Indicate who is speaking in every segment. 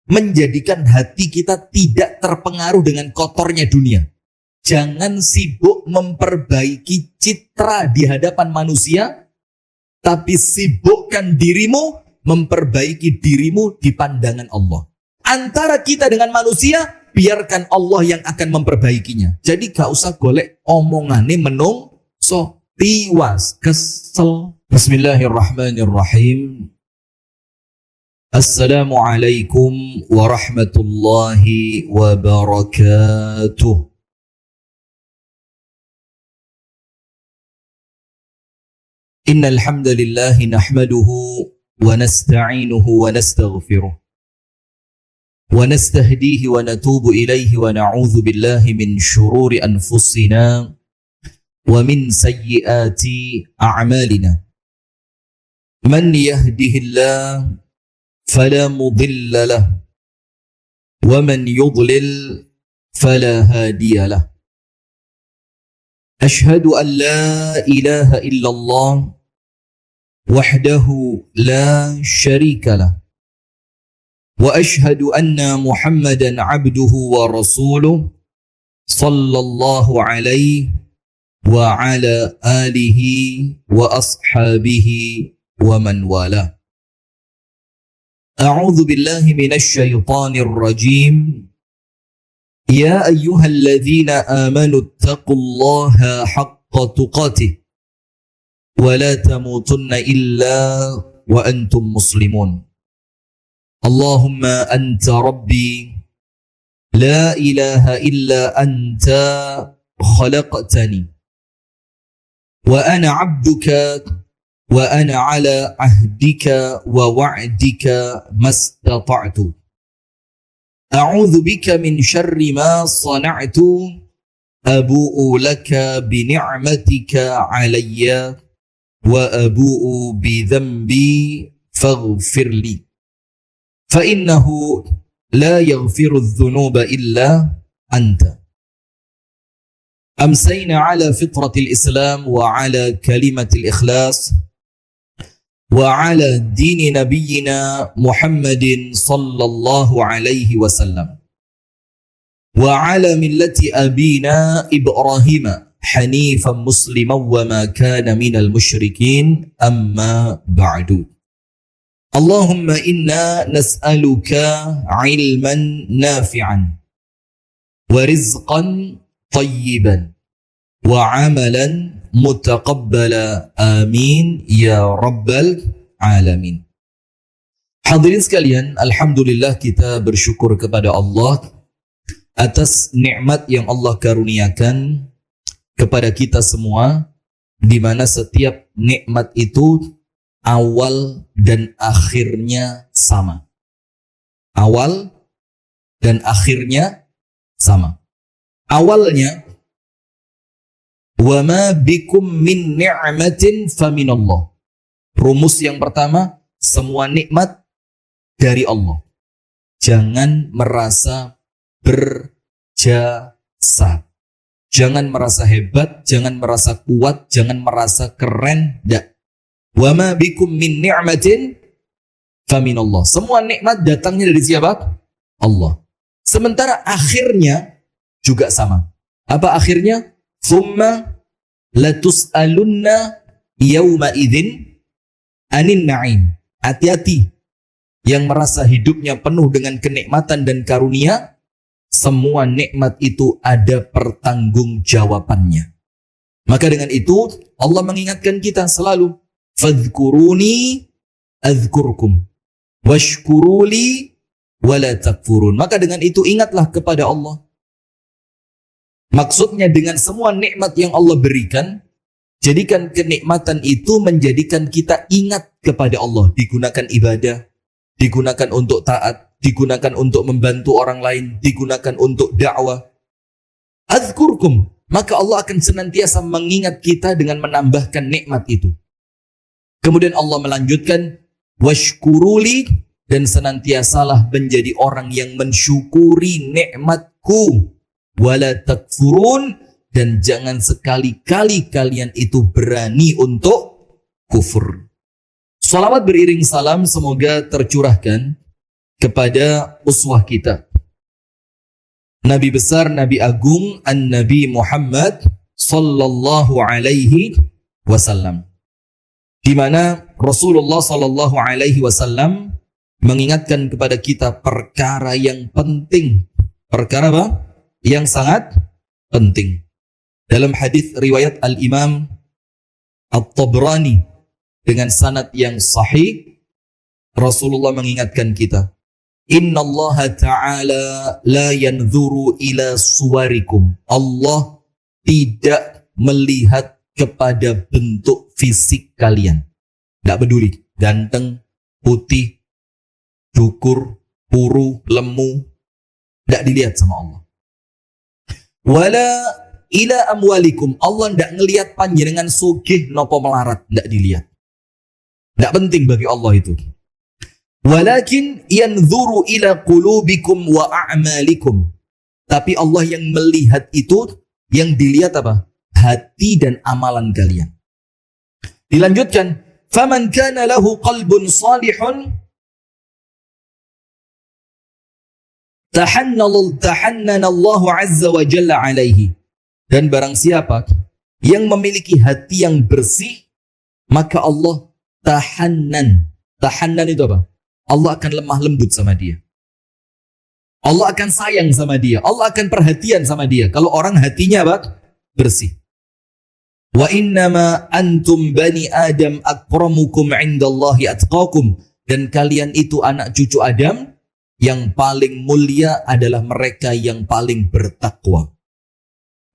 Speaker 1: menjadikan hati kita tidak terpengaruh dengan kotornya dunia. Jangan sibuk memperbaiki citra di hadapan manusia, tapi sibukkan dirimu memperbaiki dirimu di pandangan Allah. Antara kita dengan manusia, biarkan Allah yang akan memperbaikinya. Jadi gak usah golek omongane menungso, tiwas, kesel. Bismillahirrahmanirrahim. Assalamualaikum warahmatullahi wabarakatuh. Innal hamdalillah nahmaduhu wa nasta'inuhu wa nastaghfiruh wa nastahdihi wa natubu ilaihi wa na'udzu billahi min syururi anfusina wa min sayyiati a'malina. Man yahdihillahu فلا مضل له ومن يضلل فلا هادي له أشهد أن لا إله إلا الله وحده لا شريك له وأشهد أن محمدا عبده ورسوله صلى الله عليه وعلى آله وأصحابه ومن والاه. أعوذ بالله من الشيطان الرجيم. يا أيها الذين آمنوا اتقوا الله حق تقاته ولا تموتن إلا وأنتم مسلمون. اللهم أنت ربي لا إله إلا أنت خلقتني وأنا عبدك وأنا على عهدك ووعدك ما استطعت. أعوذ بك من شر ما صنعت. أبوء لك بنعمتك علي وأبوء بذنبي فاغفر لي فإنه لا يغفر الذنوب إلا أنت. أمسينا على فطرة الإسلام وعلى كلمة الإخلاص وعلى دين نبينا محمد صلى الله عليه وسلم وعلى ملة أبينا إبراهيم حنيفا مسلما وما كان من المشركين أما بعد. اللهم إنا نسألك علما نافعا ورزقا طيبا وعملا mutaqabbala amin ya rabbal alamin. Hadirin sekalian, alhamdulillah kita bersyukur kepada Allah atas nikmat yang Allah karuniakan kepada kita semua, di mana setiap nikmat itu awal dan akhirnya sama. Awal dan akhirnya sama. Awalnya, wa ma bikum min ni'matin faminallah. Rumus yang pertama, semua nikmat dari Allah. Jangan merasa berjasa. Jangan merasa hebat, jangan merasa kuat, jangan merasa keren. Wa ma bikum min ni'matin faminallah. Semua nikmat datangnya dari siapa? Allah. Sementara akhirnya juga sama. Apa akhirnya? Thumma latus'alunna yawma idzin anin na'im. Hati-hati yang merasa hidupnya penuh dengan kenikmatan dan karunia, semua nikmat itu ada pertanggungjawabannya. Maka dengan itu Allah mengingatkan kita selalu, fadhkuruni adzkurkum washkuruli wala takfurun. Maka dengan itu ingatlah kepada Allah. Maksudnya dengan semua nikmat yang Allah berikan, jadikan kenikmatan itu menjadikan kita ingat kepada Allah. Digunakan ibadah, digunakan untuk taat, digunakan untuk membantu orang lain, digunakan untuk dakwah. Adzkurkum, maka Allah akan senantiasa mengingat kita dengan menambahkan nikmat itu. Kemudian Allah melanjutkan, washkuruli, dan senantiasalah menjadi orang yang mensyukuri nikmatku. Wala takfurun, dan jangan sekali-kali kalian itu berani untuk kufur. Salawat beriring salam semoga tercurahkan kepada uswah kita. Nabi besar, Nabi agung, An-Nabi Muhammad sallallahu alaihi wasallam. Di mana Rasulullah sallallahu alaihi wasallam mengingatkan kepada kita perkara yang penting. Perkara apa? Yang sangat penting. Dalam hadis riwayat Al-Imam At-Tabrani dengan sanad yang sahih, Rasulullah mengingatkan kita, Inna Allah Ta'ala la yanzuru ila suwarikum. Allah tidak melihat kepada bentuk fisik kalian. Tidak peduli, ganteng, putih, dukur, puru, lemu. Tidak dilihat sama Allah. Wala ila amwalikum. Allah tidak ngelihat panjenengan sugih nopo melarat. Tidak dilihat. Tidak penting bagi Allah itu. Walakin yanzuru ila qulubikum wa a'malikum. Tapi Allah yang melihat itu, yang dilihat apa? Hati dan amalan kalian. Dilanjutkan, faman kana lahu qalbun salihun tahannana Allah azza wa jalla alaihi. Dan barang siapa yang memiliki hati yang bersih, maka Allah tahannan. Tahannan itu apa? Allah akan lemah lembut sama dia. Allah akan sayang sama dia. Allah akan perhatian sama dia. Kalau orang hatinya apa? Bersih. Wa innama antum bani Adam akramukum indallahi atqakum. Dan kalian itu anak cucu Adam, yang paling mulia adalah mereka yang paling bertakwa.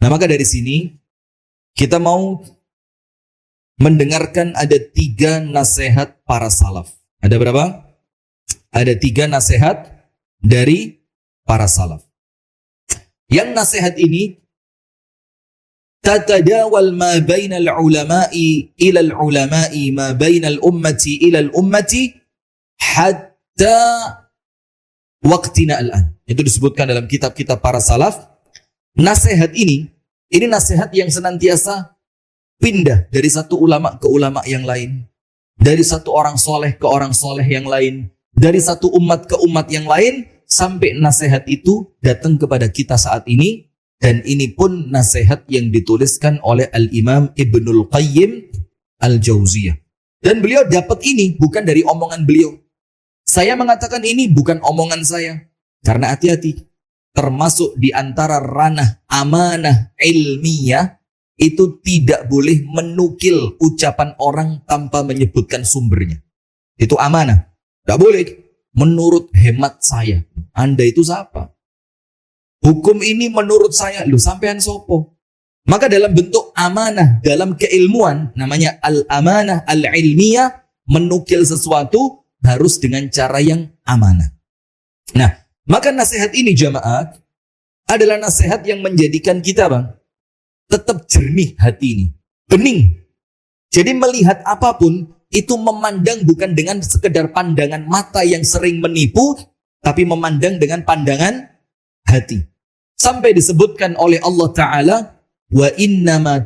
Speaker 1: Nah, maka dari sini kita mau mendengarkan ada 3 nasihat para salaf. Ada berapa? Ada 3 nasihat dari para salaf. Yang nasihat ini tatadawal ma bainal ulama'i ilal ulama'i ma bainal ummati ilal ummati hatta waqtina al-an. Itu disebutkan dalam kitab-kitab para salaf. Nasihat ini nasihat yang senantiasa pindah dari satu ulama ke ulama yang lain, dari satu orang soleh ke orang soleh yang lain, dari satu umat ke umat yang lain, sampai nasihat itu datang kepada kita saat ini. Dan ini pun nasihat yang dituliskan oleh Al-Imam Ibnul Qayyim Al-Jauziyah. Dan beliau dapat ini bukan dari omongan beliau. Saya mengatakan ini bukan omongan saya. Karena hati-hati, termasuk di antara ranah amanah ilmiah, itu tidak boleh menukil ucapan orang tanpa menyebutkan sumbernya. Itu amanah. Tidak boleh. Menurut hemat saya. Anda itu siapa? Hukum ini menurut saya. Lu sampean sopo? Maka dalam bentuk amanah, dalam keilmuan, namanya al-amanah al-ilmiyah, menukil sesuatu harus dengan cara yang amanah. Nah, maka nasihat ini jamaah adalah nasihat yang menjadikan kita tetap jernih hati ini. Bening. Jadi melihat apapun, itu memandang bukan dengan sekedar pandangan mata yang sering menipu, tapi memandang dengan pandangan hati. Sampai disebutkan oleh Allah Ta'ala, wa innama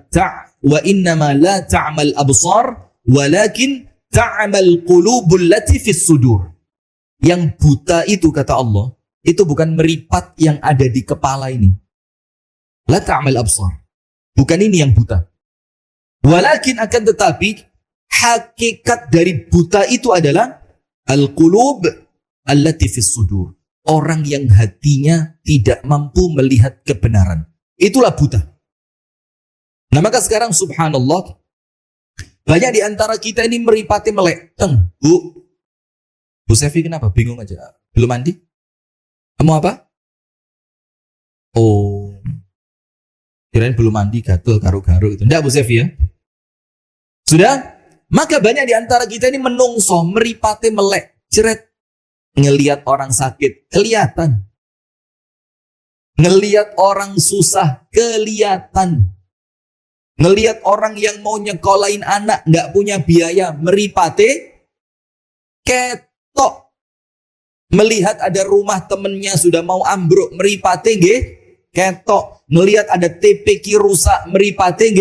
Speaker 1: la ta'mal absar, walakin ta'mal qulubul lati fis sudur. Yang buta itu, kata Allah, itu bukan meripat yang ada di kepala ini. La ta'mal absar. Bukan ini yang buta. Walakin akan tetapi, hakikat dari buta itu adalah al-qulub allati fis sudur. Orang yang hatinya tidak mampu melihat kebenaran. Itulah buta. Nah, maka sekarang subhanallah, banyak di antara kita ini meripati melek. Bu Sevi kenapa? Bingung aja. Belum mandi? Kamu apa? Oh, kirain belum mandi, gatel, garu-garu itu. Enggak Bu Sevi ya? Sudah? Maka banyak di antara kita ini menungso, meripate melek, ceret. Ngelihat orang sakit, kelihatan. Ngelihat orang susah, kelihatan. Ngelihat orang yang mau nyekolahin anak, nggak punya biaya, meripate, ketok. Melihat ada rumah temennya sudah mau ambruk, meripate, ketok. Melihat ada TPQ rusak, meripate,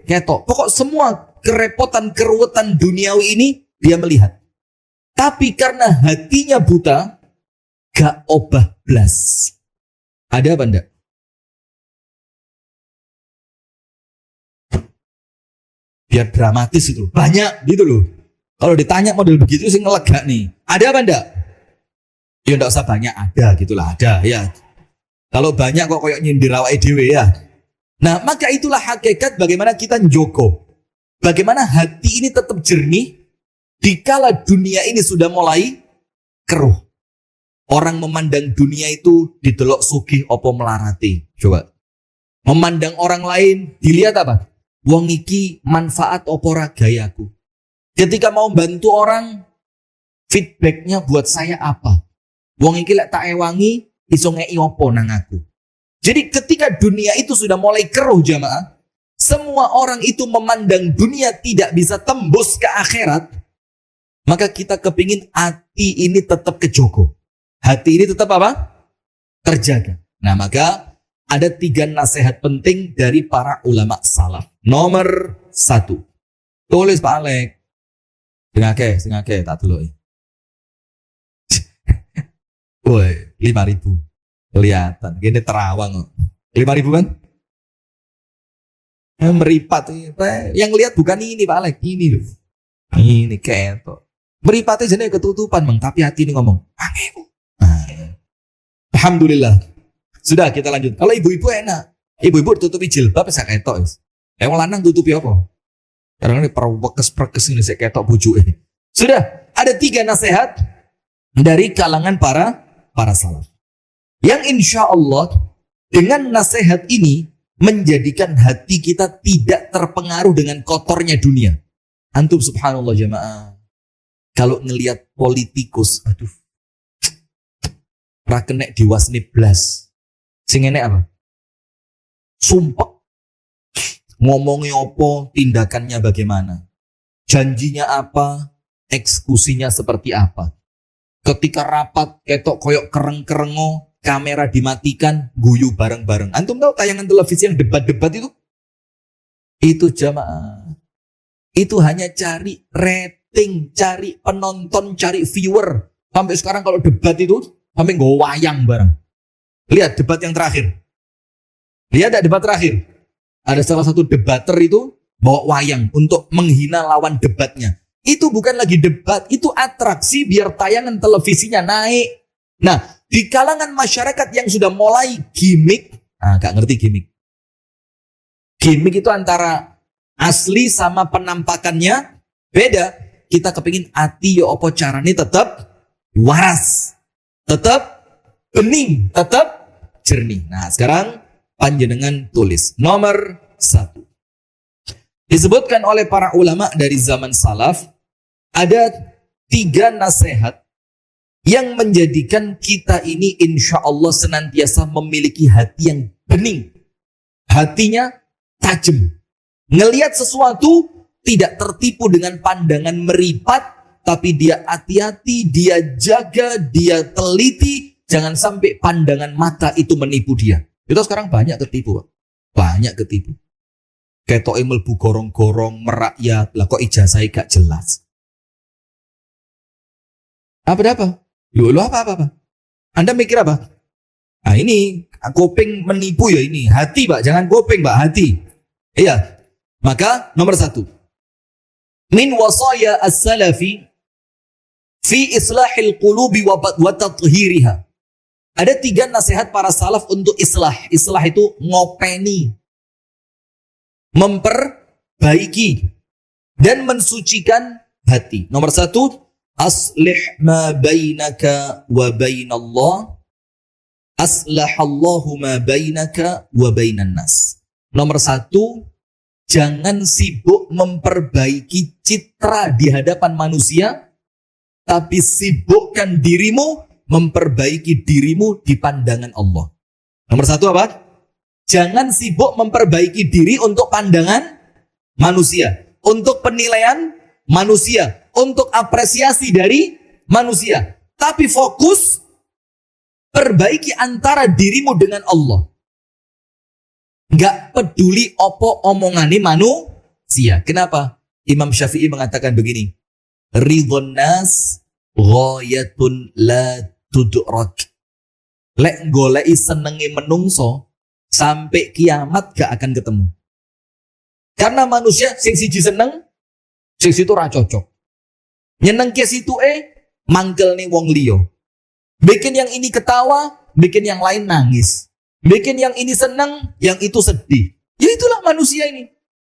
Speaker 1: ketok. Pokok semua kerepotan, keruwetan duniawi ini dia melihat. Tapi karena hatinya buta, gak obah blas. Ada apa enggak? Biar dramatis itu. Banyak gitu loh. Kalau ditanya model begitu sih ngelega nih. Ada apa enggak? Ya enggak usah banyak, ada gitulah, ada ya. Kalau banyak kok kayak nyindir awake dhewe ya. Nah, maka itulah hakikat bagaimana kita njogo. Bagaimana hati ini tetap jernih dikala dunia ini sudah mulai keruh. Orang memandang dunia itu didelok sugih opo melarati. Coba. Memandang orang lain dilihat apa? Wong iki manfaat opo ra gayaku. Ketika mau bantu orang, feedbacknya buat saya apa? Wong iki lek tak ewangi iso ngei opo nang aku. Jadi ketika dunia itu sudah mulai keruh jamaah, semua orang itu memandang dunia tidak bisa tembus ke akhirat, maka kita kepingin hati ini tetap kejogo. Hati ini tetap apa? Terjaga. Nah, maka ada 3 nasihat penting dari para ulama salaf. Nomor 1. Tulis Pak Alek. Singake, tak dulu. Woi, 5.000. Kelihatan. Gini terawang kok. 5.000 kan? Meripat. Yang lihat bukan ini Pak Alek. Ini loh. Ini ketok. Meripatnya jenis ketutupan Bang. Tapi hati ini ngomong. Alhamdulillah. Sudah kita lanjut. Kalau ibu-ibu enak. Ibu-ibu tutupi jilbab saya ketok. Yang lanang tutupi apa? Karena ini perwekes-perkes ini saya ketok bujuk ini. Sudah. Ada 3 nasihat dari kalangan para salaf. Yang insya Allah dengan nasihat ini menjadikan hati kita tidak terpengaruh dengan kotornya dunia. Antum subhanallah jamaah. Kalau ngelihat politikus, aduh. Rakenek diwasni blas. Sing enek apa? Sumpah. Ngomongnya apa, tindakannya bagaimana. Janjinya apa, eksekusinya seperti apa. Ketika rapat, ketok koyok kereng-kerengo, kamera dimatikan, guyu bareng-bareng. Antum tahu tayangan televisi yang debat-debat itu? Itu jamaah. Itu hanya cari rating, cari penonton, cari viewer. Sampai sekarang kalau debat itu, sampai nggak wayang bareng. Lihat debat yang terakhir. Lihat ada debat terakhir. Ada salah satu debater itu bawa wayang untuk menghina lawan debatnya. Itu bukan lagi debat, itu atraksi biar tayangan televisinya naik. Nah, di kalangan masyarakat yang sudah mulai gimmick, gak ngerti gimmick. Gimmick itu antara asli sama penampakannya beda. Kita kepingin hati yo opo carane tetap waras, tetap bening, tetap jernih. Nah, sekarang panjenengan tulis nomor 1. Disebutkan oleh para ulama dari zaman salaf ada 3 nasihat yang menjadikan kita ini insya Allah senantiasa memiliki hati yang bening. Hatinya tajam. Ngelihat sesuatu tidak tertipu dengan pandangan meripat, tapi dia hati-hati, dia jaga, dia teliti. Jangan sampai pandangan mata itu menipu dia. Itu sekarang banyak ketipu. Banyak ketipu. Ketok mlebu gorong-gorong, merakyat. Lah kok ijazahnya gak jelas. Apa? Lu apa? Anda mikir apa? Nah ini, kuping menipu ya ini. Hati Pak, jangan kuping Pak, hati. Iya. Maka nomor 1. Min wasaya as-salafi fi islahil qulubi wa tathhiriha. Ada 3 nasihat para salaf untuk islah. Islah itu ngopeni, memperbaiki, dan mensucikan hati. Nomor 1, aslih ma bainaka wa bainallah, aslahallahu ma bainaka wa bainan nas. Nomor 1, jangan sibuk memperbaiki citra di hadapan manusia, tapi sibukkan dirimu memperbaiki dirimu di pandangan Allah. Nomor 1 apa? Jangan sibuk memperbaiki diri untuk pandangan manusia, untuk penilaian manusia, untuk apresiasi dari manusia. Tapi fokus perbaiki antara dirimu dengan Allah. Gak peduli opo omongane manusia. Kenapa? Imam Syafi'i mengatakan begini. Ridhon nas ghayatun la tudrak. Lek golei senengi menungso, sampai kiamat gak akan ketemu. Karena manusia sing siji seneng, sing situ ra cocok. Nyeneng ke situ mangkel nih wong liya. Bikin yang ini ketawa, bikin yang lain nangis. Bikin yang ini seneng, yang itu sedih. Ya itulah manusia ini.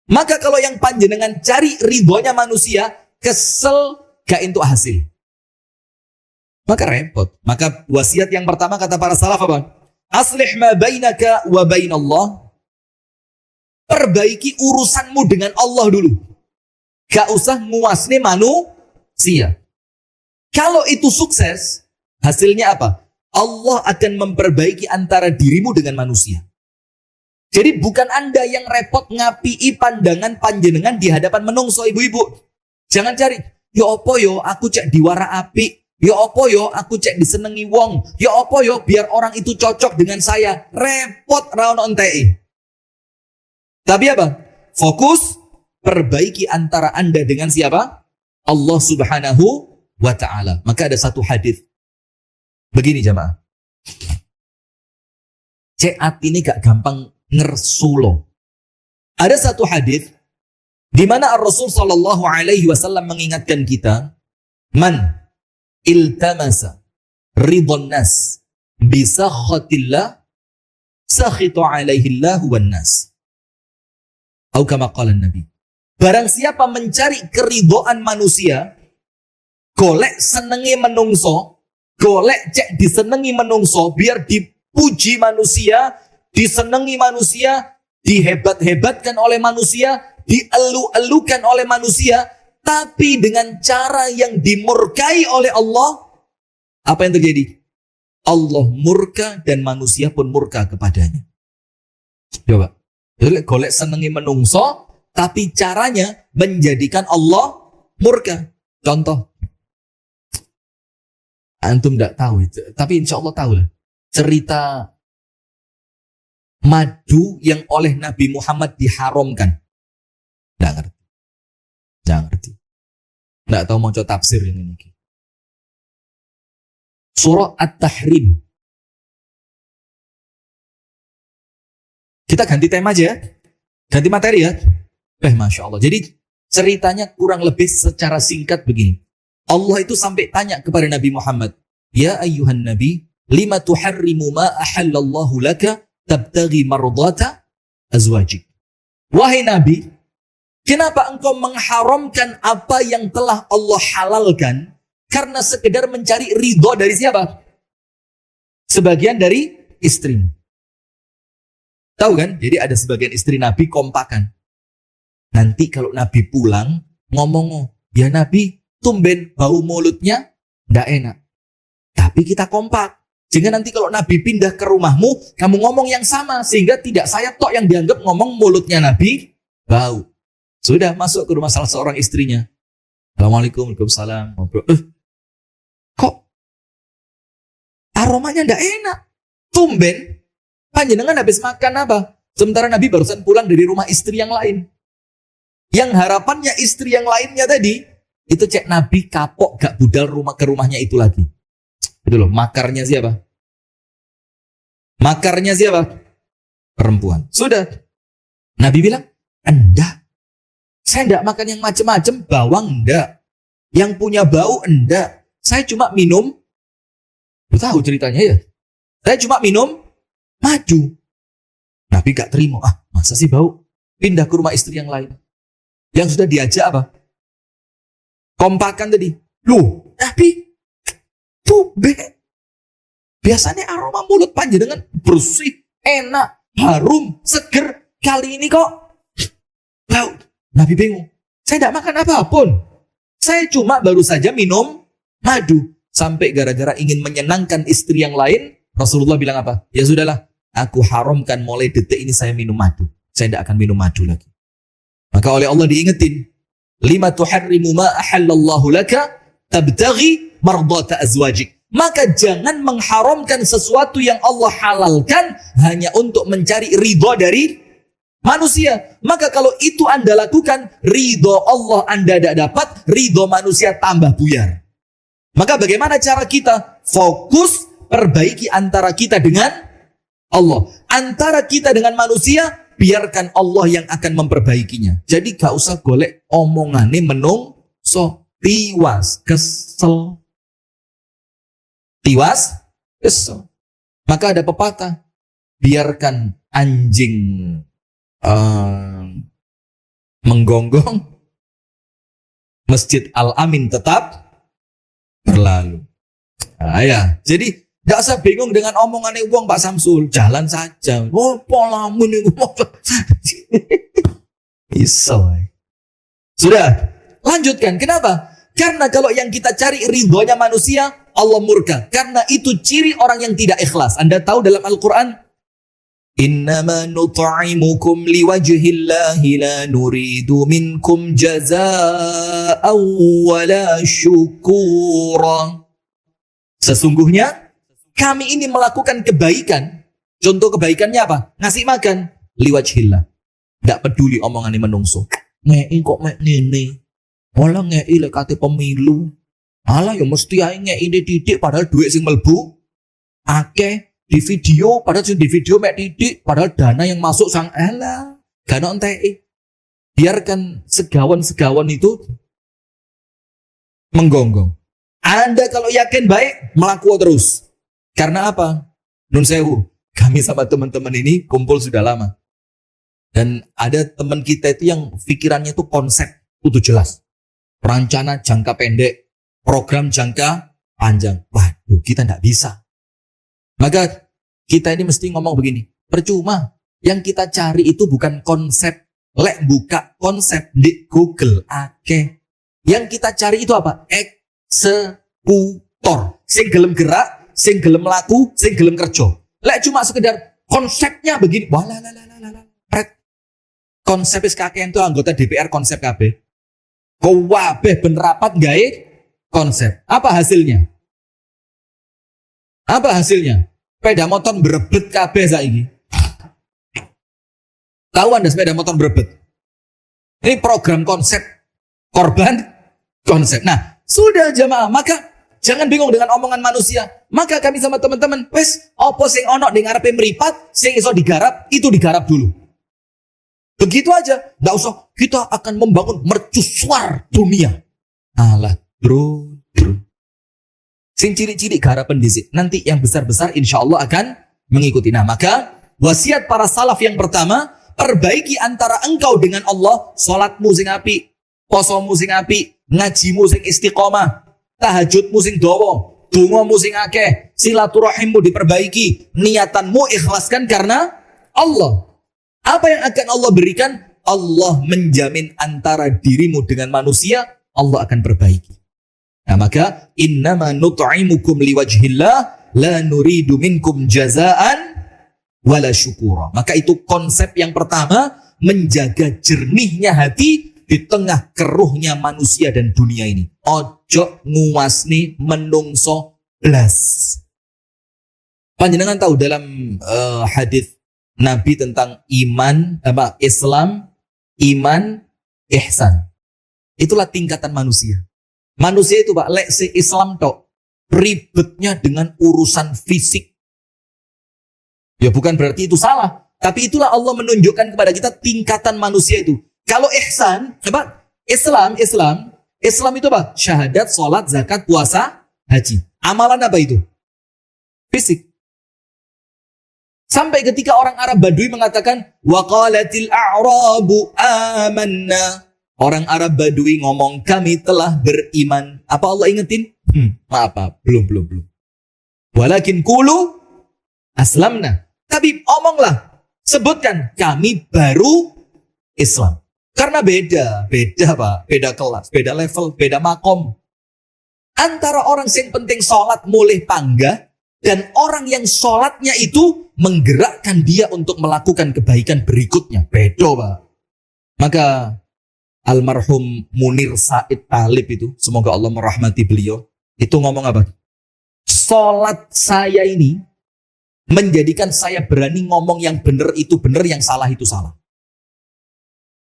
Speaker 1: Maka kalau yang panjenengan cari ridhonya manusia, kesel gak untuk hasil. Maka repot. Maka wasiat yang pertama kata para salaf apa? Aslih ma bainaka wa bainallah. Perbaiki urusanmu dengan Allah dulu. Gak usah nguasne manusia. Kalau itu sukses, hasilnya apa? Allah akan memperbaiki antara dirimu dengan manusia. Jadi bukan Anda yang repot ngapii pandangan panjenengan di hadapan menungso ibu-ibu. Jangan cari, ya opo yo aku cek diwara api. Ya opo yo aku cek disenengi wong. Ya opo yo biar orang itu cocok dengan saya. Repot raon ontei. Tapi apa? Fokus perbaiki antara Anda dengan siapa? Allah Subhanahu wa ta'ala. Maka ada satu hadis. Begini jamaah. Cek hati ini gak gampang ngersulo. Ada satu hadis di mana Rasul sallallahu alaihi wasallam mengingatkan kita, man iltamasa ridwan nas bi sakhatillah sakhitu alaihi Allah wan nas. Atau kama qala Nabi. Barang siapa mencari keridhaan manusia, golek senengi menungso, golek cek disenengi menungso, biar dipuji manusia, disenengi manusia, dihebat-hebatkan oleh manusia, dielu-elukan oleh manusia, tapi dengan cara yang dimurkai oleh Allah, apa yang terjadi? Allah murka dan manusia pun murka kepadanya. Coba. Jadi golek senengi menungso, tapi caranya menjadikan Allah murka. Contoh. Antum tidak tahu itu, tapi insya Allah tahu lah. Cerita madu yang oleh Nabi Muhammad diharamkan. Tidak ngerti. Tidak ngerti. Tidak tahu mau coba tafsir yang ini. Surah At-Tahrim. Kita ganti tema aja ya. Ganti materi ya. Masya Allah. Jadi ceritanya kurang lebih secara singkat begini. Allah itu sampai tanya kepada Nabi Muhammad. Ya ayyuhan Nabi, lima tuharrimu ma ahallallahu laka tabtaghi mardata azwajik. Wahai Nabi, kenapa engkau mengharamkan apa yang telah Allah halalkan karena sekedar mencari ridho dari siapa? Sebagian dari istrimu. Tahu kan? Jadi ada sebagian istri Nabi kompakan. Nanti kalau Nabi pulang ngomong, ya Nabi, tumben bau mulutnya ndak enak. Tapi kita kompak. Sehingga nanti kalau Nabi pindah ke rumahmu, kamu ngomong yang sama. Sehingga tidak saya tok yang dianggap ngomong mulutnya Nabi bau. Sudah masuk ke rumah salah seorang istrinya. Assalamualaikum, waalaikumsalam. Ngobrol. Kok aromanya ndak enak? Tumben. Panjenengan habis makan apa? Sementara Nabi barusan pulang dari rumah istri yang lain. Yang harapannya istri yang lainnya tadi, itu cek Nabi kapok gak budal ke rumahnya itu lagi. Itu loh, makarnya siapa? Makarnya siapa? Perempuan. Sudah. Nabi bilang, enggak. Saya enggak makan yang macam-macam, bawang enggak. Yang punya bau enggak. Saya cuma minum, tahu ceritanya ya? Saya cuma minum madu. Nabi gak terima. Masa sih bau? Pindah ke rumah istri yang lain. Yang sudah diajak apa? Kompakan tadi. Loh, Nabi biasanya aroma mulut panjenengan bersih, enak, harum, seger. Kali ini kok bau. Nabi bingung. Saya tidak makan apapun. Saya cuma baru saja minum madu. Sampai gara-gara ingin menyenangkan istri yang lain, Rasulullah bilang apa? Ya sudahlah, aku haramkan mulai detik ini saya minum madu. Saya tidak akan minum madu lagi. Maka oleh Allah diingetin, lima tuharrimu ma ahallallahu laka tabtaghi mardata azwajik. Maka jangan mengharamkan sesuatu yang Allah halalkan hanya untuk mencari ridho dari manusia. Maka kalau itu Anda lakukan, ridho Allah Anda tidak dapat, ridho manusia tambah buyar. Maka bagaimana cara kita fokus perbaiki antara kita dengan Allah. Antara kita dengan manusia, biarkan Allah yang akan memperbaikinya. Jadi gak usah golek omongane menungso. Tiwas kesel. Maka ada pepatah, biarkan anjing menggonggong, Masjid Al-Amin tetap berlalu. Ya, jadi gak usah bingung dengan omongannya uang Pak Samsul. Jalan saja. Oh, polamu nih. Iso. Sudah, lanjutkan. Kenapa? Karena kalau yang kita cari ridhonya manusia, Allah murka. Karena itu ciri orang yang tidak ikhlas. Anda tahu dalam Al-Quran, innama nut'imukum liwajhillahi la nuridu minkum jazaa'an wala syukura. Sesungguhnya kami ini melakukan kebaikan. Contoh kebaikannya apa? Ngasih makan. Liwajhillah. Tidak peduli omongannya menungso. Ngei kok mek ngene. Olah ngei lek kate pemilu. Alah ya mesti ae ngei didik padahal duit sing melbu akeh di video, padahal sing di video mek didik padahal dana yang masuk sang elah. Gak ono enteke. Biarkan segawan-segawan itu menggonggong. Anda kalau yakin baik, melaku terus. Karena apa? Nun sewu, kami sama teman-teman ini kumpul sudah lama. Dan ada teman kita itu yang pikirannya itu konsep, itu jelas. Rencana jangka pendek, program jangka panjang. Waduh, kita tidak bisa. Maka kita ini mesti ngomong begini, percuma. Yang kita cari itu bukan konsep. Lek buka konsep di Google, oke. Yang kita cari itu apa? Eksekutor. Sing gelem gerak, sing gelem laku, sing gelem kerja. Lek cuma sekedar konsepnya begini. Konsep SKKN itu anggota DPR konsep KB. Kowabeh ben rapat gawe konsep. Apa hasilnya? Apa hasilnya? Sepeda motor berebet KB saiki. Tahu Anda sepeda motor berebet? Ini program konsep, korban konsep. Nah, sudah jemaah, maka jangan bingung dengan omongan manusia. Maka kami sama teman-teman, wes opo sing ono ning ngarepe mripat, sing iso digarap, itu digarap dulu. Begitu aja, enggak usah kita akan membangun mercusuar dunia. Alah, bro. Sing ciri-ciri garapan dhisik. Nanti yang besar-besar insya Allah akan mengikuti. Nah, maka wasiat para salaf yang pertama, perbaiki antara engkau dengan Allah, salatmu sing apik, posomu sing apik, ngajimu sing istiqomah, tahajudmu sing dawa, dongamu sing akeh, silaturahimmu diperbaiki, niatanmu ikhlaskan karena Allah. Apa yang akan Allah berikan? Allah menjamin antara dirimu dengan manusia, Allah akan perbaiki. Nah, maka innama nut'imukum liwajhillah la nuridu minkum jazaan wala syukura. Maka itu konsep yang pertama, menjaga jernihnya hati di tengah keruhnya manusia dan dunia ini. Ojo nguasni menungso blas. Panjenengan tahu dalam hadis Nabi tentang iman, Islam, iman, ihsan. Itulah tingkatan manusia. Manusia itu Pak, lek si Islam tok, ribetnya dengan urusan fisik. Ya bukan berarti itu salah, tapi itulah Allah menunjukkan kepada kita tingkatan manusia itu. Kalau ihsan, Islam itu apa? Syahadat, sholat, zakat, puasa, haji. Amalan apa itu? Fisik. Sampai ketika orang Arab Badui mengatakan, waqalatil a'rabu amanna. Orang Arab Badui ngomong, kami telah beriman. Apa Allah ingetin? Maaf, belum. Walakin kulu aslamna. Tapi omonglah, sebutkan, kami baru Islam. Karena beda Pak, beda kelas, beda level, beda makom. Antara orang yang penting sholat mulih panggah, dan orang yang sholatnya itu menggerakkan dia untuk melakukan kebaikan berikutnya. Beda Pak. Maka almarhum Munir Said Talib itu, semoga Allah merahmati beliau, itu ngomong apa? Sholat saya ini menjadikan saya berani ngomong yang benar itu benar, yang salah itu salah.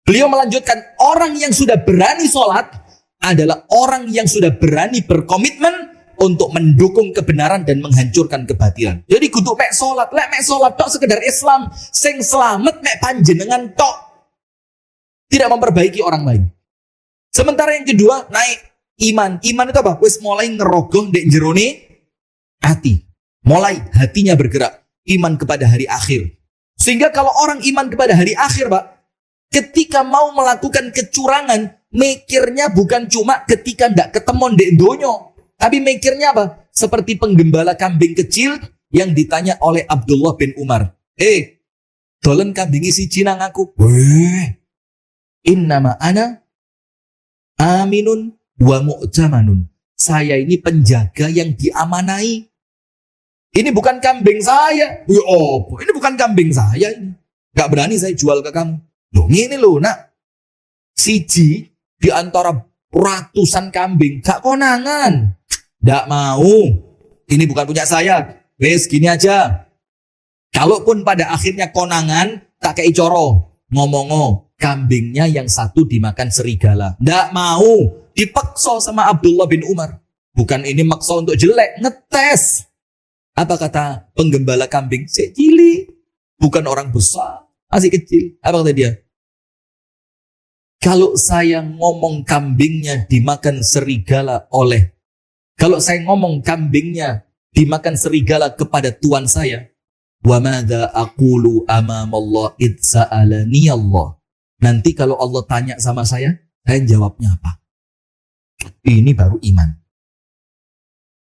Speaker 1: Beliau melanjutkan, orang yang sudah berani sholat adalah orang yang sudah berani berkomitmen untuk mendukung kebenaran dan menghancurkan kebatilan. Jadi kudu mek salat, lek mek salat tok sekedar Islam, sing selamat mek panjenengan tok. Tidak memperbaiki orang lain. Sementara yang kedua, naik iman. Iman itu apa? Wis mulai ngerogoh ndek jerone hati. Mulai hatinya bergerak. Iman kepada hari akhir. Sehingga kalau orang iman kepada hari akhir, Pak, ketika mau melakukan kecurangan, mikirnya bukan cuma ketika ndak ketemu ndek donyo. Tapi mikirnya apa? Seperti penggembala kambing kecil yang ditanya oleh Abdullah bin Umar. Dolen kambingi siji nang aku. Innama ana aminun wa mu'tamanun. Saya ini penjaga yang diamanai. Ini bukan kambing saya. Ini bukan kambing saya. Gak berani saya jual ke kamu. Loh ini loh nak. Siji di antara ratusan kambing. Gak konangan. Nggak mau. Ini bukan punya saya. Wes gini aja. Kalaupun pada akhirnya konangan, tak kei coro. Ngomong kambingnya yang satu dimakan serigala. Nggak mau. Dipaksa sama Abdullah bin Umar. Bukan ini maksa untuk jelek. Ngetes. Apa kata penggembala kambing? Saya cilik. Bukan orang besar. Masih kecil. Apa kata dia? Kalau saya ngomong kambingnya dimakan serigala kalau saya ngomong kambingnya dimakan serigala kepada tuan saya, wa madza aqulu amamallah id sa'alani Allah. Nanti kalau Allah tanya sama saya jawabnya apa? Ini baru iman.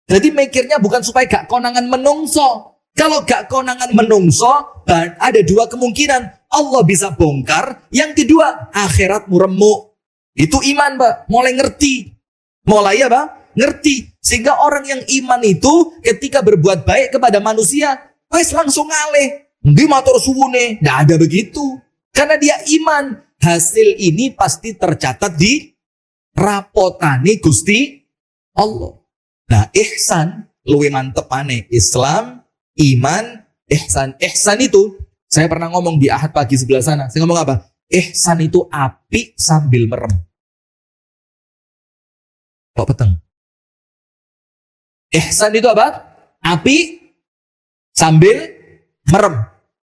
Speaker 1: Jadi mikirnya bukan supaya gak konangan menungso. Kalau gak konangan menungso, ada dua kemungkinan. Allah bisa bongkar. Yang kedua, akhiratmu remuk. Itu iman, Pak. Mulai ngerti. Mulai apa? Ngerti. Sehingga orang yang iman itu ketika berbuat baik kepada manusia, wes langsung ngalih. Di matur suwune. Nggak ada begitu. Karena dia iman. Hasil ini pasti tercatat di rapotane Gusti Allah. Nah, ihsan luwih mantep aneh. Islam, iman, ihsan. Ihsan itu, saya pernah ngomong di Ahad pagi sebelah sana. Saya ngomong apa? Ihsan itu api sambil merem. Kok peteng? Ihsan itu apa? Api sambil merem.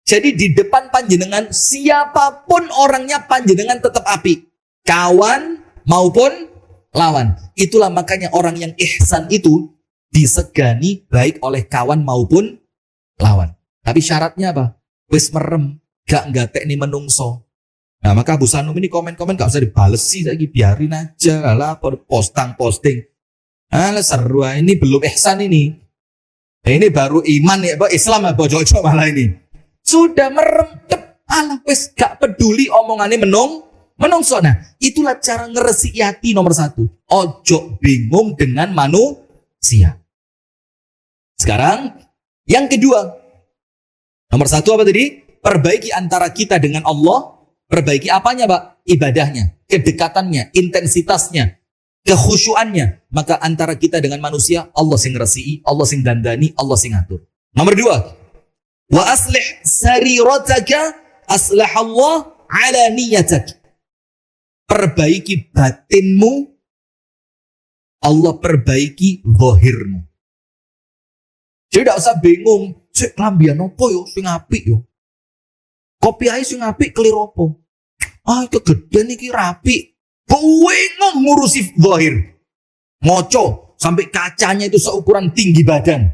Speaker 1: Jadi di depan panjenengan, siapapun orangnya panjenengan tetap api. Kawan maupun lawan. Itulah makanya orang yang ihsan itu disegani baik oleh kawan maupun lawan. Tapi syaratnya apa? Wis merem, gak nggatek nih menungso. Nah maka Abu Sanum ini komen-komen gak usah dibales sih lagi, biarin aja lah posting. Alah seru, ini belum ihsan ini. Ini baru iman ya, Islam apa cocok malah ini. Sudah merem, alah wis gak peduli omongannya menungso. Nah, itulah cara ngeresi hati nomor satu. Ojo bingung dengan manusia. Sekarang yang kedua. Nomor satu apa tadi? Perbaiki antara kita dengan Allah. Perbaiki apanya, Pak? Ibadahnya, kedekatannya, intensitasnya, kekhusyuannya. Maka antara kita dengan manusia, Allah sing ngeresi, Allah sing dandani, Allah sing ngatur. Nomor dua, wa aslih sarirataka aslahallah ala niyatak. Perbaiki batinmu, Allah perbaiki zahirmu. Jadi tidak usah bingung, sik klambian opo yo sing apik yo. Kopi ae sing apik kelir opo? Kegedean iki rapi. Bingung ngurusi zahir. Ngoco sampai kacanya itu seukuran tinggi badan.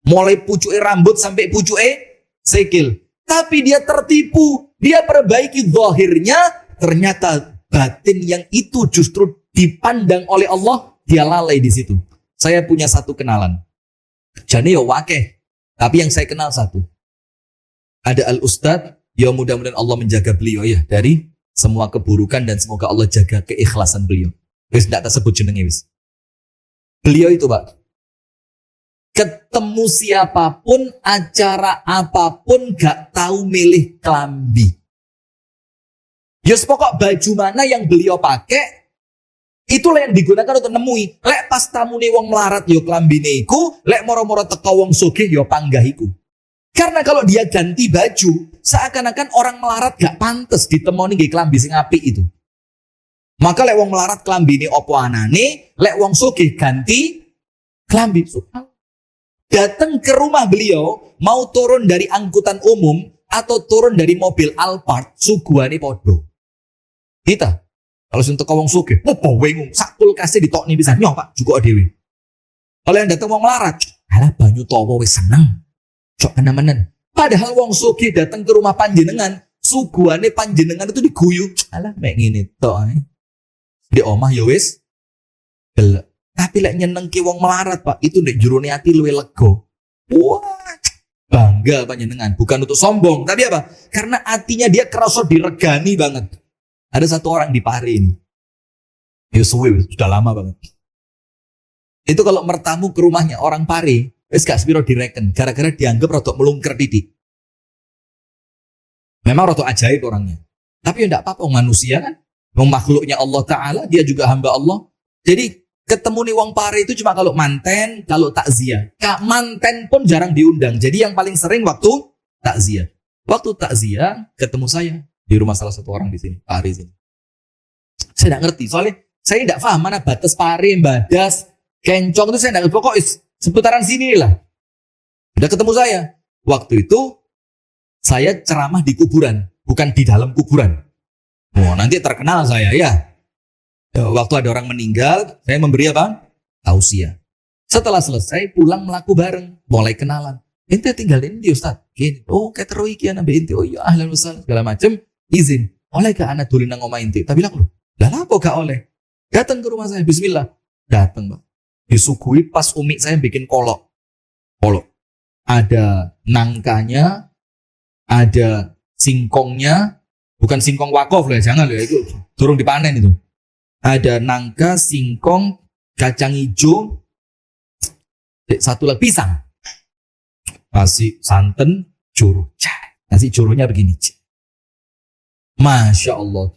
Speaker 1: Mulai pucuke rambut sampai pucuke sikil. Tapi dia tertipu, dia perbaiki zahirnya, ternyata batin yang itu justru dipandang oleh Allah, dia lalai di situ. Saya punya satu kenalan. Jadi ya wakeh, tapi yang saya kenal satu. Ada Al-Ustadz, ya mudah-mudahan Allah menjaga beliau ya dari semua keburukan dan semoga Allah jaga keikhlasan beliau. Wis tidak tersebut jenenge wis. Beliau itu, Pak, ketemu siapapun, acara apapun gak tahu milih klambi. Yus pokok baju mana yang beliau pakai, itulah yang digunakan untuk nemui. Lek pas tamu nih wong melarat yo klambine iku, lek moro-moro teko wong sugih yo panggahiku. Karena kalau dia ganti baju, seakan-akan orang melarat gak pantas ditemoni nggih klambi sing apik itu. Maka lek wong melarat klambine opo anane, lek wong sugih ganti Kelambi. Datang ke rumah beliau, mau turun dari angkutan umum atau turun dari mobil Alphard, suguhane podo. Kita, kalau untuk wong sugih, apa wengung, sak kulkase ditokni bisa nyoh Pak, juga dewe. Kalau yang datang wong larat, alah banyu tawa wis seneng. Cok kenemenan. Padahal wong sugih datang ke rumah panjenengan, suguhane panjenengan itu diguyu. Alah mek ngene tok ae. Di omah ya wis gelek. Tapi lek nyenengke wong melarat Pak, itu ndek jerone ati luwe lega. Wah, bangga panjenengan, bukan untuk sombong, tapi apa? Karena hatinya dia kerasa diregani banget. Ada satu orang di Pare ini. Ya suwe, sudah lama banget. Itu kalau mertamu ke rumahnya orang Pare, wis gak sepiro direken, gara-gara dianggap rodok melungker titik. Memang rodok ajaib orangnya. Tapi ya enggak apa-apa, manusia kan. Makhluknya Allah Ta'ala, dia juga hamba Allah. Jadi ketemu nih wong Pare itu cuma kalau manten, kalau takziah. Manten pun jarang diundang. Jadi yang paling sering waktu takziah. Waktu takziah ketemu saya di rumah salah satu orang di sini, Pare sini. Saya tidak ngerti, soalnya saya tidak paham mana batas Pare, Badas, Kencong itu saya tidak ngerti. Pokoknya seputaran sini lah. Udah ketemu saya. Waktu itu saya ceramah di kuburan, bukan di dalam kuburan. Oh, nanti terkenal saya ya. Waktu ada orang meninggal, saya memberi apa? Tausiah. Setelah selesai, pulang melaku bareng. Mulai kenalan. Ente tinggalin di Ustaz. Gini. Oh, kayak terus iki ana ente. Oh iya, ahlan wasahlan segala macam. Izin. Oleh ke anak dulin nang omah ente. Tapi bilang loh, lah apa gak oleh? Datang ke rumah saya, bismillah. Datang, Mbak. Disuguhi pas umi saya bikin kolok. Kolok. Ada nangkanya, ada singkongnya, bukan singkong wakaf loh, jangan loh, itu turun dipanen itu. Ada nangka, singkong, kacang hijau, satu lagi pisang. Kasih santan, juru. Nasi jurunya begini. Masya Allah.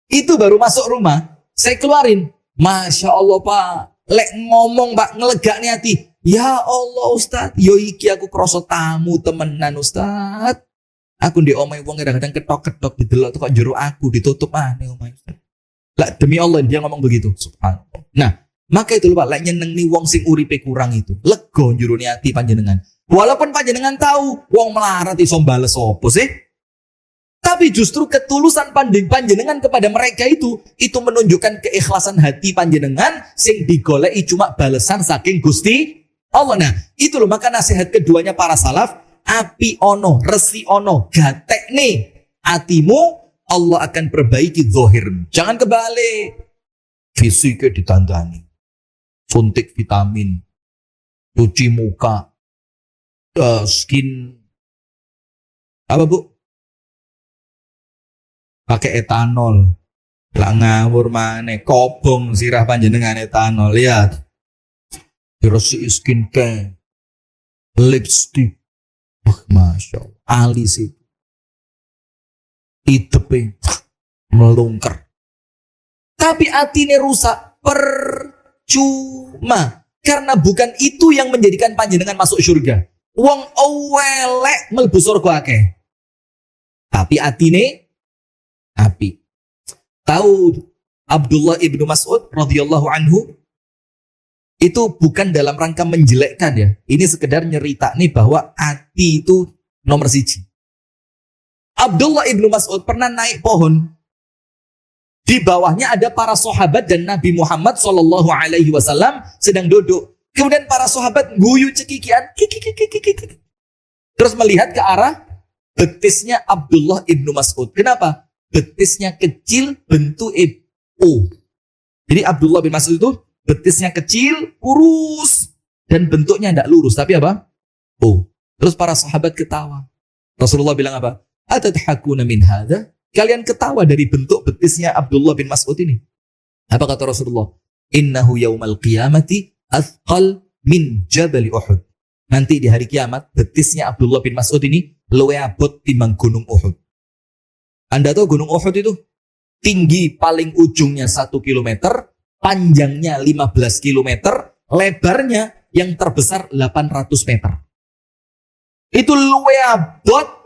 Speaker 1: Itu baru masuk rumah, saya keluarin. Masya Allah Pak, lek ngomong Pak, ngelegakne hati. Ya Allah Ustaz, yo iki aku kroso tamu temenan Ustaz. Aku di omai wong kadang-kadang ketok-ketok didelok kok jero aku ditutup aneh omai Ustaz. Lah demi Allah dia ngomong begitu. Subhanallah. Nah, maka itu Pak, lek nyeneng ni wong sing uripe kurang itu. Lega njurune ati panjenengan. Walaupun panjenengan tahu wong melarat iso bales opo sih? Tapi justru ketulusan panjenengan kepada mereka itu menunjukkan keikhlasan hati panjenengan sing digoleki cuma balesan saking Gusti Allah. Nah, itu loh maka nasihat keduanya para salaf, api ono, resi ono, gatek nih atimu, Allah akan perbaiki zahirmu. Jangan kebalik. Fisiknya ditandani. Suntik vitamin. Cuci muka. Skin. Apa Bu? Pakai etanol. Lah ngawur maneh. Kobong sirah panjenengan etanol. Lihat. Diresi skincare. Lipstick. Masya Allah. Alis itu. Idepe melungker. Tapi atine rusak percuma. Karena bukan itu yang menjadikan panjenengan masuk surga. Wong owelek mlebu surga akeh. Tapi atine api. Tahu Abdullah ibnu Mas'ud radhiyallahu anhu itu bukan dalam rangka menjelekkan ya. Ini sekedar nyerita nih bahwa hati itu nomor siji. Abdullah ibnu Mas'ud pernah naik pohon. Di bawahnya ada para sahabat dan Nabi Muhammad SAW sedang duduk. Kemudian para sahabat guyu cekikian. Terus melihat ke arah betisnya Abdullah ibnu Mas'ud. Kenapa? Betisnya kecil, bentuk O. Jadi Abdullah bin Mas'ud itu betisnya kecil, kurus. Dan bentuknya tidak lurus. Tapi apa? O. Terus para sahabat ketawa. Rasulullah bilang apa? Atadhakuna min hadha? Kalian ketawa dari bentuk betisnya Abdullah bin Mas'ud ini. Apa kata Rasulullah? Innahu yaumal qiyamati athqal min jabal Uhud. Nanti di hari kiamat, betisnya Abdullah bin Mas'ud ini luwe abot timbang gunung Uhud. Anda tahu gunung Uhud itu tinggi paling ujungnya 1 kilometer, panjangnya 15 kilometer, lebarnya yang terbesar 800 meter. Itu luwe abot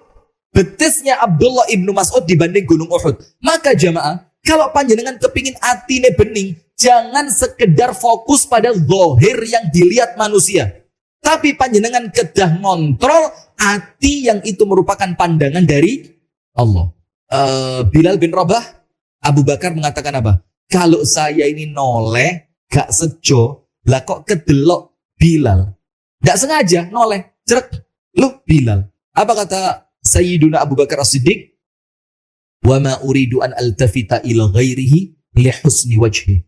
Speaker 1: betisnya Abdullah ibnu Mas'ud dibanding gunung Uhud. Maka jamaah, kalau panjenengan kepingin atine bening, jangan sekedar fokus pada zahir yang dilihat manusia. Tapi panjenengan kedah ngontrol hati yang itu merupakan pandangan dari Allah. Bilal bin Rabah, Abu Bakar mengatakan apa? Kalau saya ini noleh, gak sejo, lah kok kedelok Bilal. Gak sengaja noleh, cerek, loh Bilal. Apa kata Sayyiduna Abu Bakar As-Siddiq? Wa ma uridu an altafita ila ghairihi li husni wajhi.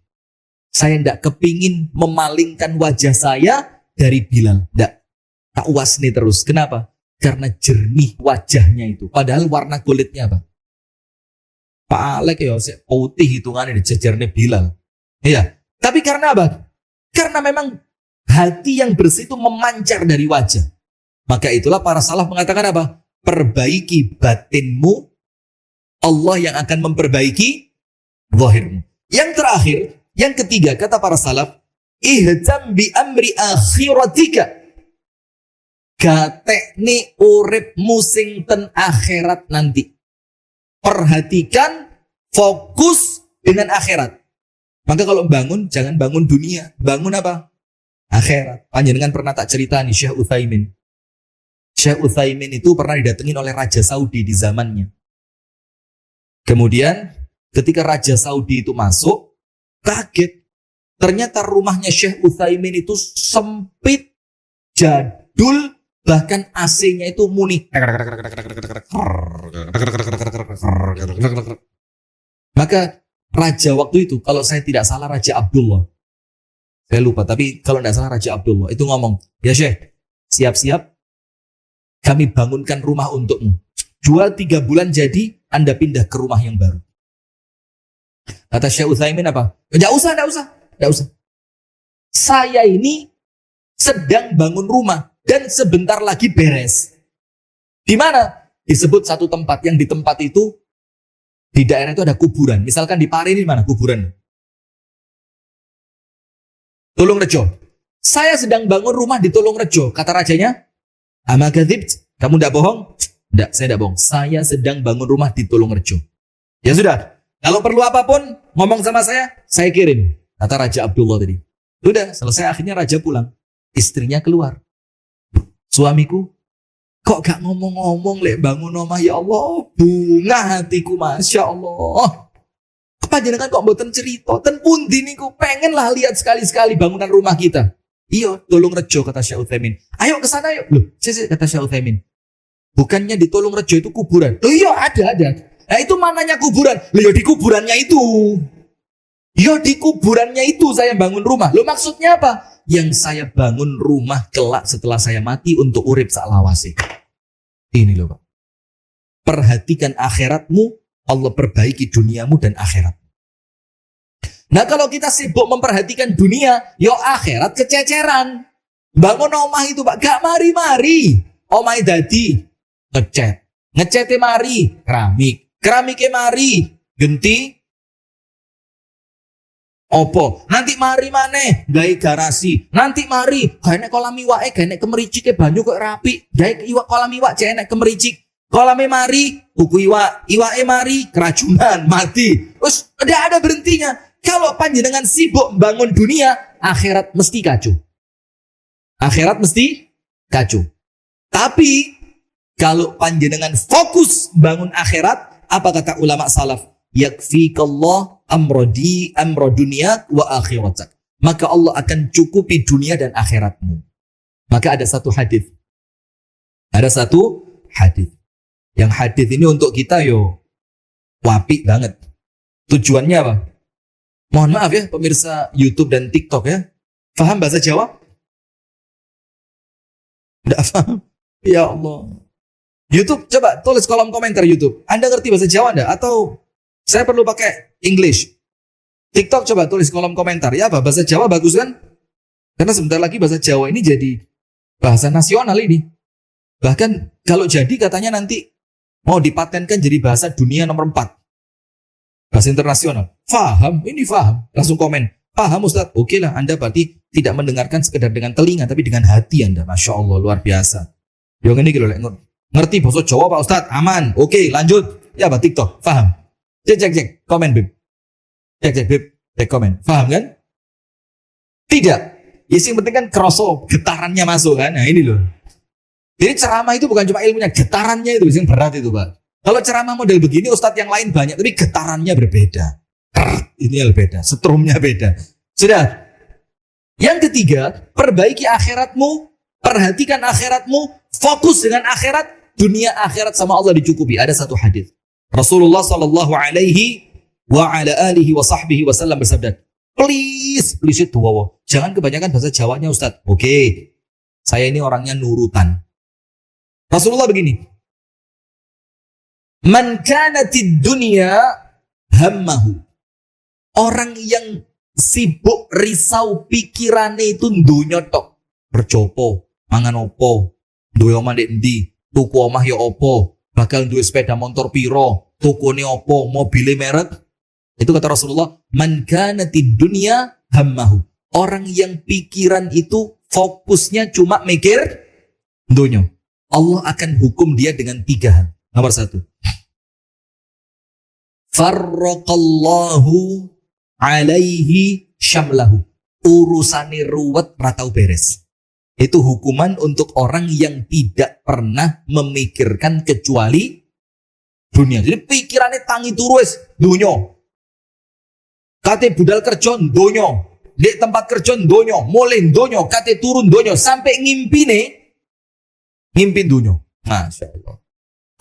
Speaker 1: Saya tidak kepingin memalingkan wajah saya dari Bilal. Tidak. Tak wasni terus. Kenapa? Karena jernih wajahnya itu. Padahal warna kulitnya apa? Pak Alek ya, putih hitungannya dijejernya Bilal. Iya. Tapi karena apa? Karena memang hati yang bersih itu memancar dari wajah. Maka itulah para salaf mengatakan apa? Perbaiki batinmu, Allah yang akan memperbaiki zahirmu. Yang terakhir, yang ketiga, kata para salaf, ihtam bi amri akhiratika. Gatekni uripmu sing ten akhirat nanti. Perhatikan, fokus dengan akhirat. Maka kalau bangun, jangan bangun dunia. Bangun apa? Akhirat. Panjenengan pernah tak cerita nih Syekh Utsaimin. Syekh Utsaimin itu pernah didatengin oleh Raja Saudi di zamannya. Kemudian ketika Raja Saudi itu masuk, kaget. Ternyata rumahnya Syekh Utsaimin itu sempit, jadul, bahkan AC-nya itu muni. Maka Raja waktu itu, kalau saya tidak salah Raja Abdullah. Saya lupa, tapi kalau tidak salah Raja Abdullah itu ngomong, ya Syekh, siap-siap, kami bangunkan rumah untukmu. 2-3 bulan jadi, Anda pindah ke rumah yang baru. Kata Syekh Utsaimin apa? Tidak usah. Saya ini sedang bangun rumah dan sebentar lagi beres. Di mana? Disebut satu tempat, yang di tempat itu, di daerah itu ada kuburan. Misalkan di Pare ini mana kuburan? Tulungrejo. Saya sedang bangun rumah di Tulungrejo. Kata rajanya, ama kadzib, kamu tidak bohong? Tidak, saya tidak bohong. Saya sedang bangun rumah di Tulungrejo. Ya sudah, kalau perlu apapun, ngomong sama saya kirim. Kata Raja Abdullah tadi. Sudah, selesai akhirnya Raja pulang. Istrinya keluar. Suamiku, kok gak ngomong-ngomong lek bangun rumah, ya Allah, bunga hatiku, Masya Allah. Panjenengan kok mboten cerita, ten pundi niku, pengen lah lihat sekali-sekali bangunan rumah kita. Iya, Tulungrejo, kata Syekh Utsaimin. Ayo ke sana yuk. Loh, kata Syekh Utsaimin. Bukannya di Tulungrejo itu kuburan? Loh iya, ada. Nah itu mananya kuburan? Loh di kuburannya itu. Yo di kuburannya itu saya bangun rumah. Lo maksudnya apa? Yang saya bangun rumah kelak setelah saya mati untuk urip saklawase. Ini loh Pak. Perhatikan akhiratmu, Allah perbaiki duniamu dan akhirat. Nah kalau kita sibuk memperhatikan dunia, yo akhirat kececeran. Bangun omah itu Pak, gak mari-mari. Omah dadi ngecat. Ngecete mari, keramiknya mari, genti. Opo, nanti mari maneh gawe garasi. Nanti mari gawe kolam iwake, gawe kemericike banyu kok rapi. Gawe iwak kolam iwak jenek kemericik. Kolame mari, buku iwake mari, keracunan, mati. Terus tidak ada berhentinya. Kalau panjenengan sibuk bangun dunia, akhirat mesti kacau. Akhirat mesti kacau. Tapi kalau panjenengan fokus bangun akhirat, apa kata ulama salaf? Yakfikallah amro dunia wa akhiratak. Maka Allah akan cukupi dunia dan akhiratmu. Maka ada satu hadis. Yang hadis ini untuk kita yo wapi banget. Tujuannya apa? Mohon maaf ya pemirsa YouTube dan TikTok ya. Faham bahasa Jawa? Tidak paham? Ya Allah. YouTube coba tulis kolom komentar YouTube. Anda ngerti bahasa Jawa enggak? Atau saya perlu pakai English? TikTok coba tulis kolom komentar. Ya apa? Bahasa Jawa bagus kan? Karena sebentar lagi bahasa Jawa ini jadi bahasa nasional ini. Bahkan kalau jadi katanya nanti mau dipatenkan jadi bahasa dunia nomor 4. Bahasa internasional. Faham? Ini faham. Langsung komen. Paham Ustaz? Oke lah, Anda berarti tidak mendengarkan sekedar dengan telinga, tapi dengan hati Anda. Masya Allah, luar biasa. Yang ini gitu, ngerti bahasa Jawa Pak Ustaz? Aman. Oke, lanjut. Ya Pak TikTok, faham? Cek. Komen Beb. Cek Beb. Rekomen. Paham kan? Tidak. Ya yang penting kan kroso, getarannya masuk kan. Nah ini loh. Jadi ceramah itu bukan cuma ilmunya, getarannya itu yang berat itu Pak. Kalau ceramah model begini ustadz yang lain banyak, tapi getarannya berbeda. Ini yang beda, setrumnya beda. Sudah. Yang ketiga, perbaiki akhiratmu, perhatikan akhiratmu, fokus dengan akhirat, dunia akhirat sama Allah dicukupi. Ada satu hadis. Rasulullah sallallahu alaihi wa ala alihi wa sahbihi wasallam bersabda, please itu wow. Jangan kebanyakan bahasa Jawanya Ustaz. Oke. Saya ini orangnya nurutan. Rasulullah begini. Man kanatid dunya hammahu. Orang yang sibuk risau pikirannya itu dunya tok. Berjopo, mangan opo, duwe omah ndek endi, tuku omah ya opo, bakal duwe sepeda motor piro, tukune opo, mobile merek. Itu kata Rasulullah, man kanatid dunya hammahu. Orang yang pikiran itu fokusnya cuma mikir dunya. Allah akan hukum dia dengan 3 hal. Nomor 1. Farraqallahu alaihi syamlahu. Urusane ruwet ratau beres. Itu hukuman untuk orang yang tidak pernah memikirkan kecuali dunia. Jadi pikirannya tangi turus dunia. Kate budal kerja donya, di tempat kerja donya, mulai donya, kate turun donya, sampai ngimpi donya. Masya Allah.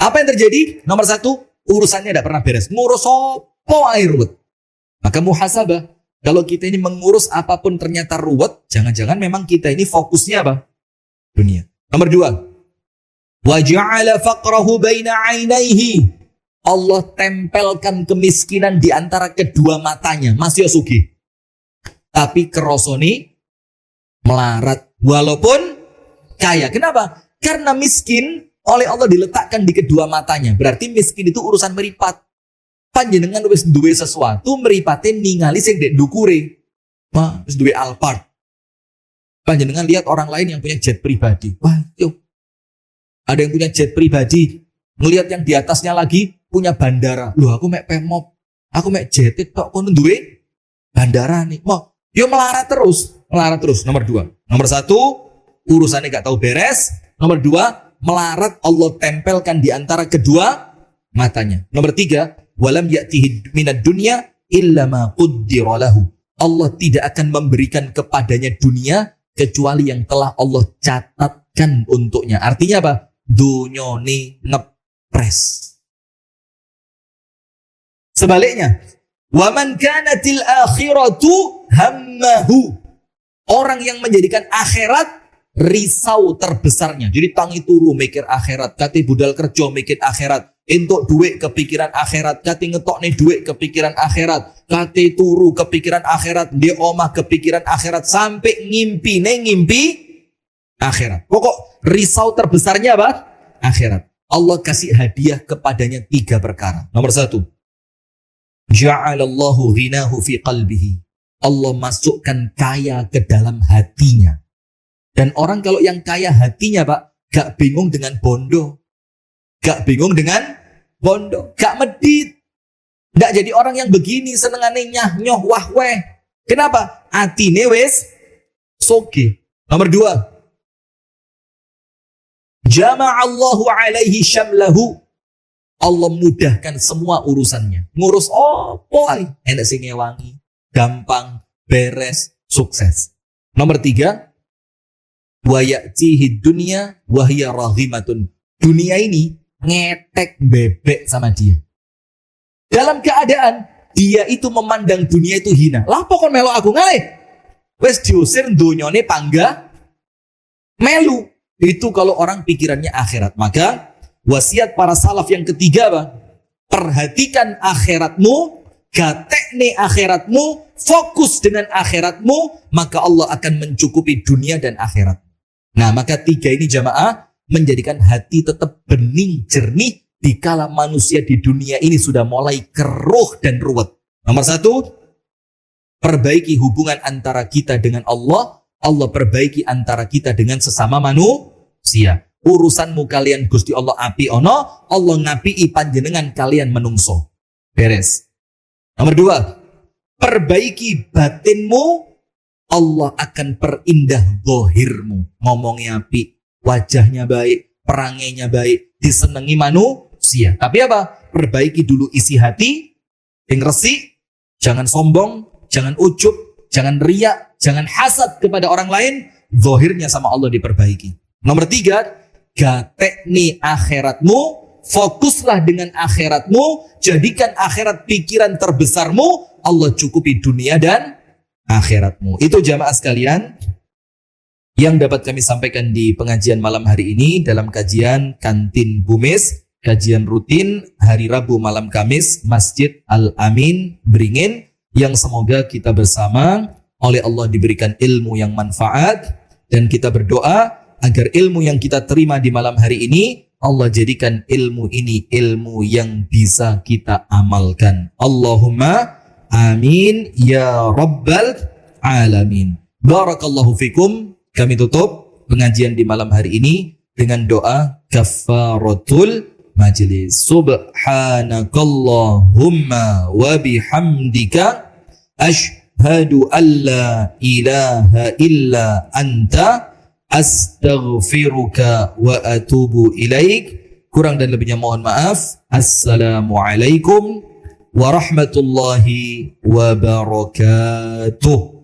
Speaker 1: Apa yang terjadi? Nomor 1, urusannya tidak pernah beres. Ngurus apa air ruwet. Maka muhasabah. Kalau kita ini mengurus apapun ternyata ruwet, jangan-jangan memang kita ini fokusnya apa? Dunia. Nomor 2. Wa ja'ala faqrahu baina 'ainaihi. Allah tempelkan kemiskinan di antara kedua matanya. Masih sugih. Tapi kerosoni melarat. Walaupun kaya. Kenapa? Karena miskin oleh Allah diletakkan di kedua matanya. Berarti miskin itu urusan meripat. Panjenengan wis duwe sesuatu, meripatin ningali sing dek ndukure. Wah, wis duwe Alphard. Panjenengan lihat orang lain yang punya jet pribadi. Wah, yuk. Ada yang punya jet pribadi. Ngelihat yang di atasnya lagi punya bandara. Loh, aku mek Pemop. Aku mek jet tok kono duwe bandara nih. Wah, yo melarat terus. Melarat terus. Nomor 2. Nomor 1, urusannya gak tahu beres. Nomor 2, melarat Allah tempelkan di antara kedua matanya. Nomor 3, walam ya'tihi minad dunya illa ma qaddara lahu. Allah tidak akan memberikan kepadanya dunia kecuali yang telah Allah catatkan untuknya. Artinya apa? Dunyone ngepres. Sebaliknya, wa man kanatil akhiratu hammahu. Orang yang menjadikan akhirat risau terbesarnya. Jadi tangi turu mikir akhirat, kate budal kerja mikir akhirat, entuk duit kepikiran akhirat, kate ngetokne duit kepikiran akhirat, kate turu kepikiran akhirat, di omah kepikiran akhirat, sampai ngimpi akhirat. Pokok risau terbesarnya apa? Akhirat. Allah kasih hadiah kepadanya 3 perkara. Nomor 1, ja'alallahu ghinahu fi qalbihi. Allah masukkan kaya ke dalam hatinya. Dan orang kalau yang kaya hatinya Pak, gak bingung dengan bondo. Gak bingung dengan bondo. Gak medit. Gak jadi orang yang begini senengane nyah-nyoh wah-weh. Kenapa? Atine wis soge. Nomor 2. Jama'allahu alaihi syamlahu. Allah mudahkan semua urusannya. Ngurus apa? Enak sing ngewangi. Gampang, beres, sukses. Nomor 3. Wa ya'tihi dunya wa hiya raghimatun. Dunia ini ngetek bebek sama dia. Dalam keadaan dia itu memandang dunia itu hina. Lah pokon melu aku ngalih. Wes diusir dunyane pangga melu. Itu kalau orang pikirannya akhirat. Maka wasiat para salaf yang ketiga apa? Perhatikan akhiratmu, gatekne akhiratmu, fokus dengan akhiratmu, maka Allah akan mencukupi dunia dan akhirat. Nah, maka 3 ini jamaah menjadikan hati tetap bening, jernih dikala manusia di dunia ini sudah mulai keruh dan ruwet. Nomor 1, perbaiki hubungan antara kita dengan Allah. Allah perbaiki antara kita dengan sesama manusia. Urusanmu kalian Gusti Allah api ono, Allah ngapi panjenengan kalian menungso. Beres. Nomor 2, perbaiki batinmu, Allah akan perindah zahirmu. Ngomongnya apik, wajahnya baik, perangainya baik, disenangi manusia. Tapi apa? Perbaiki dulu isi hati, yang resik, jangan sombong, jangan ujub, jangan riya, jangan hasad kepada orang lain, zahirnya sama Allah diperbaiki. Nomor 3, gatekni akhiratmu, fokuslah dengan akhiratmu, jadikan akhirat pikiran terbesarmu, Allah cukupi dunia dan akhiratmu. Itu jamaah sekalian yang dapat kami sampaikan di pengajian malam hari ini dalam kajian Kantin Bumis, kajian rutin hari Rabu malam Kamis, Masjid Al-Amin Beringin, yang semoga kita bersama oleh Allah diberikan ilmu yang manfaat, dan kita berdoa agar ilmu yang kita terima di malam hari ini, Allah jadikan ilmu ini ilmu yang bisa kita amalkan. Allahumma amin ya rabbal alamin. Barakallahu fikum. Kami tutup pengajian di malam hari ini dengan doa kafaratul majlis. Subhanakallahumma wa bihamdika asyhadu an la ilaha illa anta astaghfiruka wa atubu ilaik. Kurang dan lebihnya mohon maaf. Assalamualaikum warahmatullahi wabarakatuh.